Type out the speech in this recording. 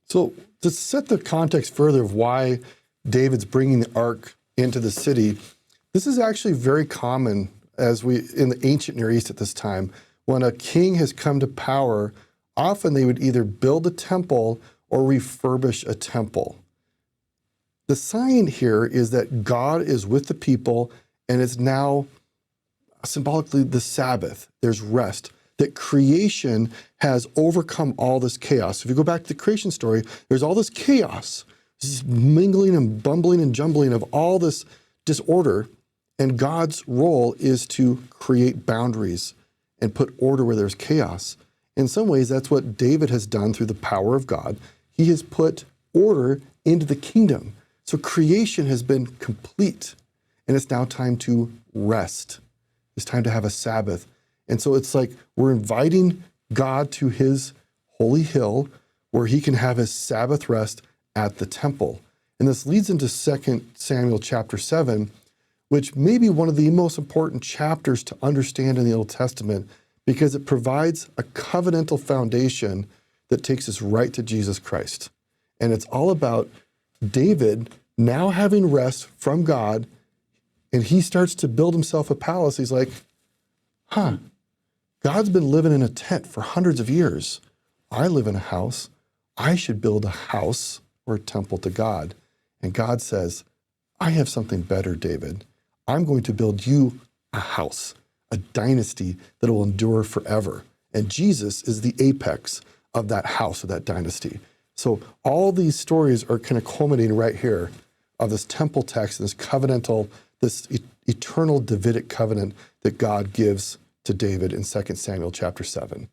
So to set the context further of why David's bringing the ark into the city, this is actually very common in the ancient Near East at this time. When a king has come to power, often they would either build a temple or refurbish a temple. The sign here is that God is with the people, and it's now symbolically the Sabbath. There's rest. That creation has overcome all this chaos. If you go back to the creation story, there's all this chaos, this mingling and bumbling and jumbling of all this disorder, and God's role is to create boundaries and put order where there's chaos. In some ways, that's what David has done through the power of God. He has put order into the kingdom. So creation has been complete, and it's now time to rest. It's time to have a Sabbath. And so it's like we're inviting God to his holy hill where he can have his Sabbath rest at the temple. And this leads into 2 Samuel chapter 7, which may be one of the most important chapters to understand in the Old Testament because it provides a covenantal foundation that takes us right to Jesus Christ. And it's all about David now having rest from God, and he starts to build himself a palace. He's like, God's been living in a tent for hundreds of years. I live in a house. I should build a house or a temple to God. And God says, I have something better, David. I'm going to build you a house, a dynasty that will endure forever. And Jesus is the apex of that house, of that dynasty. So all these stories are kind of culminating right here of this temple text, this covenantal, this eternal Davidic covenant that God gives to David in 2 Samuel chapter 7.